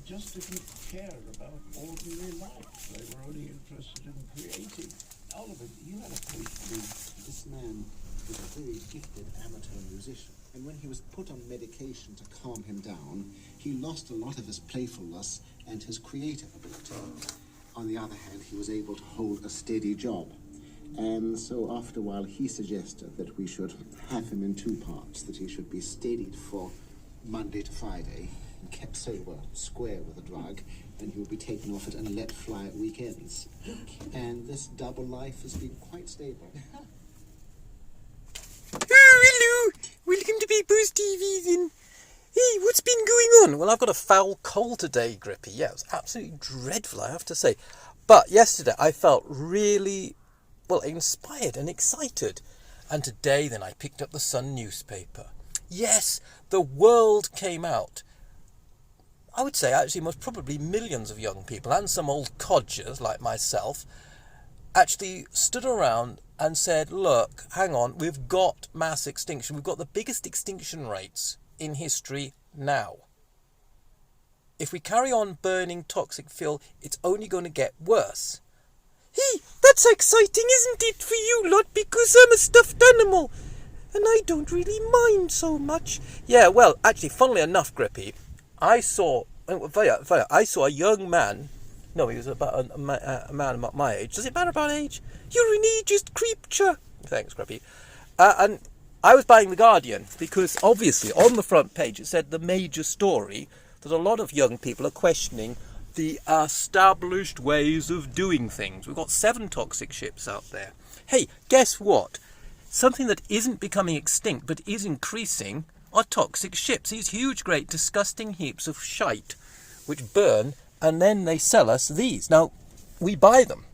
just didn't care about ordinary life. They were only interested in creating. Oliver, you had a patient. This man was a very gifted amateur musician, and when he was put on medication to calm him down, he lost a lot of his playfulness and his creative ability. On the other hand, he was able to hold a steady job. And so after a while, he suggested that we should have him in two parts, that he should be steadied for Monday to Friday and kept sober, square with a drug, and he would be taken off it and let fly at weekends. And this double life has been quite stable. Oh, hello! Welcome to People's TV then. Hey, what's been going on? Well, I've got a foul cold today, Grippy. Yeah, it was absolutely dreadful, I have to say. But yesterday I felt really, inspired and excited. And today then I picked up the Sun newspaper. Yes, the world came out. I would say actually most probably millions of young people and some old codgers like myself actually stood around and said, look, hang on, we've got mass extinction. We've got the biggest extinction rates in history now. If we carry on burning toxic fuel, it's only going to get worse. Hey, that's exciting, isn't it, for you lot? Because I'm a stuffed animal, and I don't really mind so much. Yeah, well, actually, funnily enough, Grippy, I saw a young man. No, he was about a man about my age. Does it matter about age? You're an ageist creature. Thanks, Grippy. And I was buying The Guardian because, obviously, on the front page it said the major story that a lot of young people are questioning the established ways of doing things. We've got 7 toxic ships out there. Hey, guess what? Something that isn't becoming extinct but is increasing are toxic ships. These huge, great, disgusting heaps of shite which burn, and then they sell us these. Now, we buy them.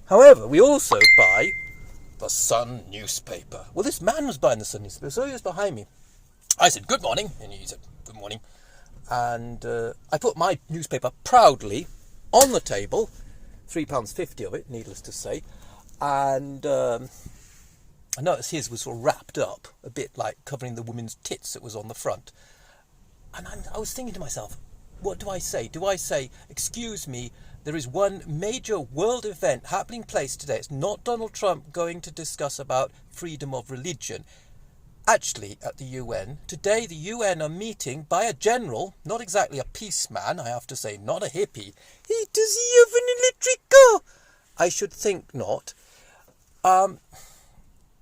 However, we also buy the Sun newspaper. Well, this man was buying the Sun newspaper, so he was behind me. I said, good morning, and he said, good morning. And I put my newspaper proudly on the table, £3.50 of it, needless to say, and I noticed his was sort of wrapped up, a bit like covering the woman's tits that was on the front. And I was thinking to myself, what do I say? Do I say, excuse me, there is one major world event happening place today. It's not Donald Trump going to discuss about freedom of religion. Actually, at the UN, today the UN are meeting by a general, not exactly a peaceman, I have to say, not a hippie. Hey, does he have an electric car? I should think not.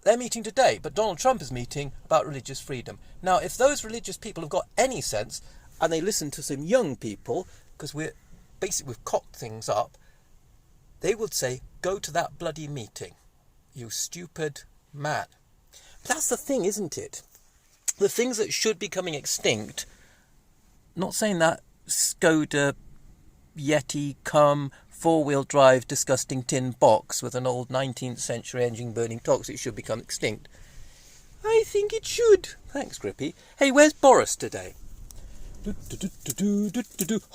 They're meeting today, but Donald Trump is meeting about religious freedom. Now, if those religious people have got any sense, and they listen to some young people, because we've cocked things up, they would say, go to that bloody meeting, you stupid man. But that's the thing, isn't it? The things that should be coming extinct, not saying that Skoda, Yeti, four-wheel drive, disgusting tin box with an old 19th century engine burning toxic should become extinct. I think it should. Thanks, Grippy. Hey, where's Boris today?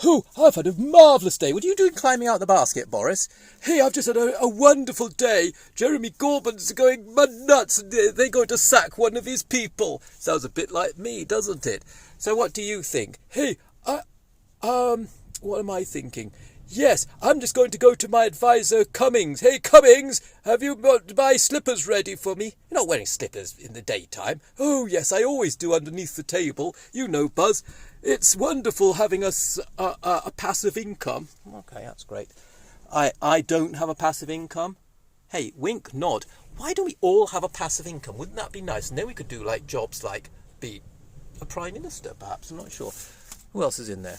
Oh, I've had a marvellous day. What are you doing climbing out the basket, Boris? Hey, I've just had a wonderful day. Jeremy Corbyn's going mud nuts and they're going to sack one of his people. Sounds a bit like me, doesn't it? So what do you think? Hey, what am I thinking? Yes, I'm just going to go to my advisor, Cummings. Hey, Cummings, have you got my slippers ready for me? You're not wearing slippers in the daytime. Oh, yes, I always do underneath the table. You know, Buzz. It's wonderful having a passive income. Okay, that's great. I don't have a passive income. Hey, wink, nod. Why don't we all have a passive income? Wouldn't that be nice? And then we could do like jobs like be a prime minister, perhaps. I'm not sure. Who else is in there?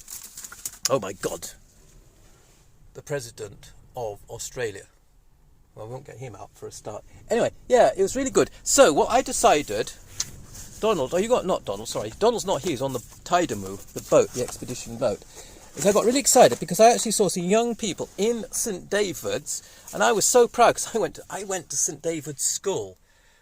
Oh, my God. The president of Australia. Well, we won't get him out for a start. Anyway, yeah, it was really good. So, what I decided... Donald's not here, he's on the Tiedamew, the boat, the expedition boat. I got really excited because I actually saw some young people in St David's, and I was so proud because I went to St David's school.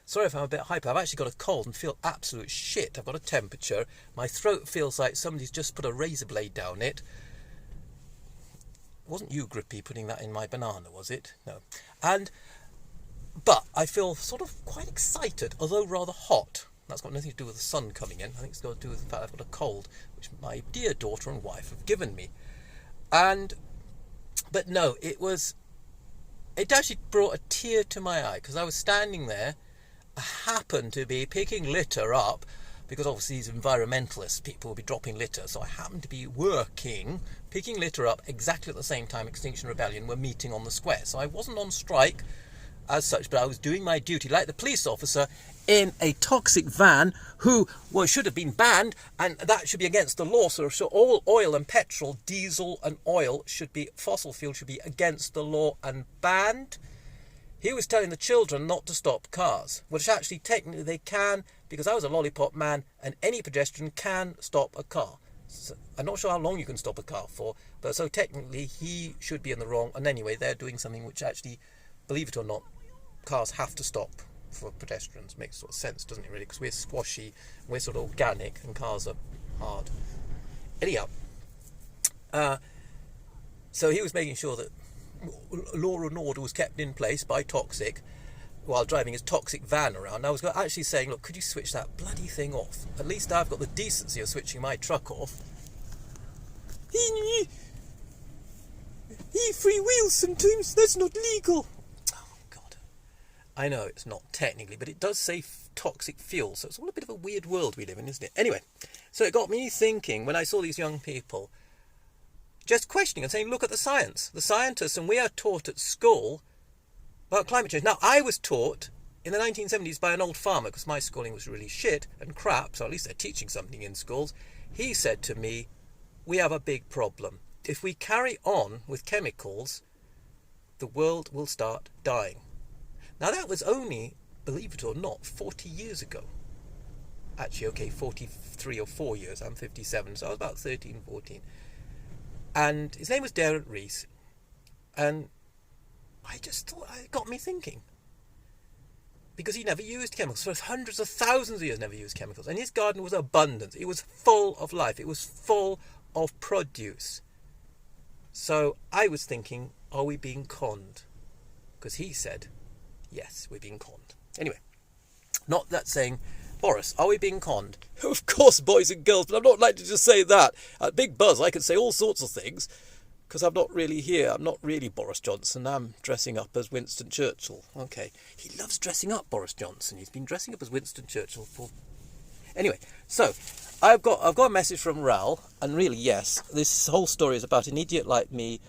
Sorry if I'm a bit hyper, I've actually got a cold and feel absolute shit. I've got a temperature, my throat feels like somebody's just put a razor blade down it. It wasn't you, Grippy, putting that in my banana, was it? No. But I feel sort of quite excited, although rather hot. That's got nothing to do with the sun coming in. I think it's got to do with the fact I've got a cold, which my dear daughter and wife have given me. But no, it actually brought a tear to my eye, because I was standing there. I happened to be picking litter up, because obviously these environmentalist people will be dropping litter, so I happened to be picking litter up exactly at the same time Extinction Rebellion were meeting on the square. So I wasn't on strike as such, but I was doing my duty like the police officer in a toxic van who should have been banned, and that should be against the law. So all oil and petrol, diesel and oil fossil fuel should be against the law and banned. He was telling the children not to stop cars, which actually technically they can, because I was a lollipop man and any pedestrian can stop a car. So I'm not sure how long you can stop a car for, but so technically he should be in the wrong. And anyway, they're doing something which actually, believe it or not, cars have to stop for pedestrians. Makes sort of sense, doesn't it, really? Because we're squashy, we're sort of organic, and cars are hard. Anyhow, so he was making sure that law and order was kept in place by Toxic while driving his toxic van around. I was actually saying, look, could you switch that bloody thing off? At least I've got the decency of switching my truck off. He free wheels sometimes, that's not legal. Oh God, I know it's not technically, but it does say toxic fuel, so it's all a bit of a weird world we live in, isn't it? Anyway, so it got me thinking when I saw these young people just questioning and saying, look at the science. The scientists, and we are taught at school about climate change. Now, I was taught in the 1970s by an old farmer, because my schooling was really shit and crap, so at least they're teaching something in schools. He said to me, we have a big problem. If we carry on with chemicals, the world will start dying. Now, that was only, believe it or not, 40 years ago. Actually, okay, 43 or 4 years. I'm 57, so I was about 13, 14. And his name was Darren Rees, and I just thought, it got me thinking, because he never used chemicals for hundreds of thousands of years. Never used chemicals, and his garden was abundant. It was full of life. It was full of produce. So I was thinking, are we being conned? Because he said, yes, we're being conned. Anyway, not that saying, Boris, are we being conned? Of course, boys and girls, but I'm not likely to just say that. At Big Buzz, I could say all sorts of things, because I'm not really here. I'm not really Boris Johnson. I'm dressing up as Winston Churchill. Okay. He loves dressing up, Boris Johnson. He's been dressing up as Winston Churchill for... Anyway, so I've got a message from Raoul, and really, yes, this whole story is about an idiot like me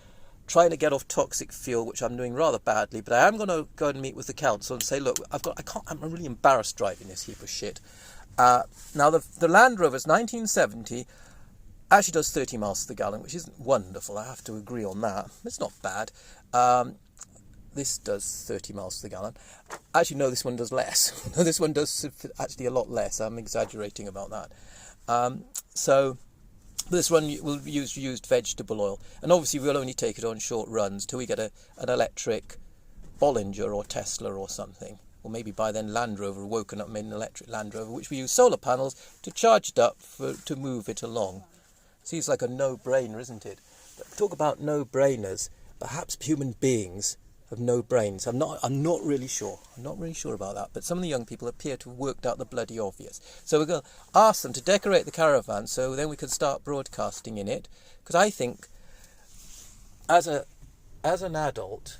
trying to get off toxic fuel, which I'm doing rather badly, but I am going to go and meet with the council and say, look, I'm really embarrassed driving this heap of shit. Now, the Land Rover's 1970 actually does 30 miles to the gallon, which isn't wonderful. I have to agree on that. It's not bad. This does 30 miles to the gallon. Actually, no, this one does less. No, this one does actually a lot less. I'm exaggerating about that. So this one will use used vegetable oil. And obviously, we'll only take it on short runs till we get an electric Bollinger or Tesla or something. Or maybe by then Land Rover woken up, made an electric Land Rover, which we use solar panels to charge it up to move it along. Seems like a no-brainer, isn't it? But talk about no-brainers. Perhaps human beings have no brains. I'm not really sure. I'm not really sure about that. But some of the young people appear to have worked out the bloody obvious. So we're going to ask them to decorate the caravan so then we can start broadcasting in it. Because I think, as an adult,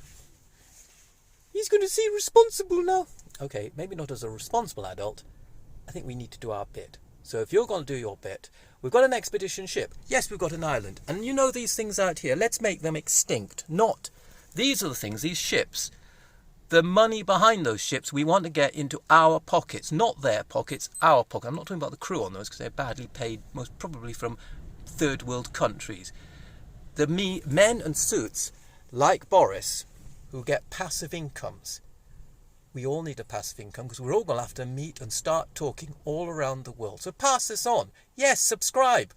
he's going to seem responsible now. Okay, maybe not as a responsible adult. I think we need to do our bit. So if you're going to do your bit, we've got an expedition ship. Yes, we've got an island. And you know these things out here. Let's make them extinct. Not. These are the things, these ships. The money behind those ships we want to get into our pockets. Not their pockets, our pocket. I'm not talking about the crew on those because they're badly paid, most probably from third world countries. The men and suits, like Boris, who get passive incomes. We all need a passive income because we're all going to have to meet and start talking all around the world. So pass this on. Yes, subscribe.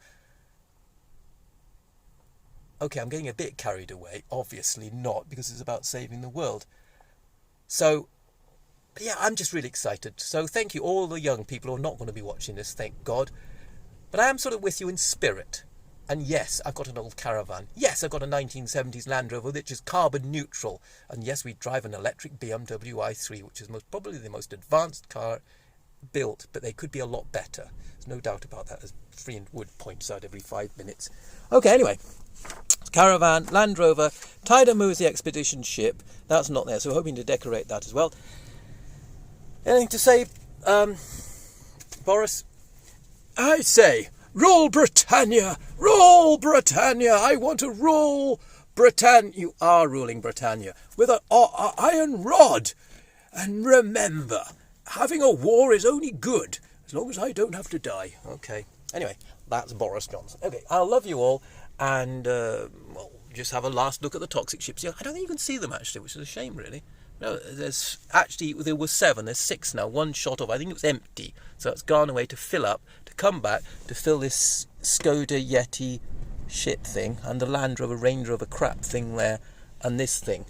Okay, I'm getting a bit carried away. Obviously not, because it's about saving the world. So, yeah, I'm just really excited. So thank you, all the young people who are not going to be watching this, thank God. But I am sort of with you in spirit. And yes, I've got an old caravan. Yes, I've got a 1970s Land Rover which is carbon neutral. And yes, we drive an electric BMW i3, which is probably the most advanced car built, but they could be a lot better. There's no doubt about that, as Friend Wood points out every 5 minutes. Okay, anyway. Caravan, Land Rover, Tiedamew is the expedition ship. That's not there, so we're hoping to decorate that as well. Anything to say, Boris? I say, roll Britannia! Roll Britannia! I want to roll Britannia! You are ruling Britannia with an iron rod. And remember, having a war is only good, as long as I don't have to die. Okay. Anyway, that's Boris Johnson. Okay, I love you all, and, well, just have a last look at the toxic ships. Yeah, I don't think you can see them, actually, which is a shame, really. No, there were 7, there's 6 now, 1 shot off. I think it was empty, so it's gone away to fill up, to come back, to fill this Skoda Yeti ship thing, and the Land Rover, Range Rover crap thing there, and this thing.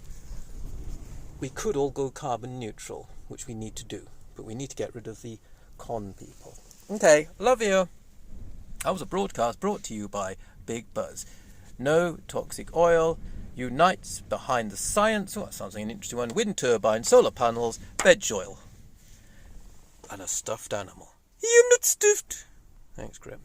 We could all go carbon neutral, which we need to do, but we need to get rid of the con people. Okay, love you. That was a broadcast brought to you by Big Buzz. No toxic oil unites behind the science. Oh, that sounds like an interesting one. Wind turbine, solar panels, veg oil, and a stuffed animal. I'm not stuffed. Thanks, Grim.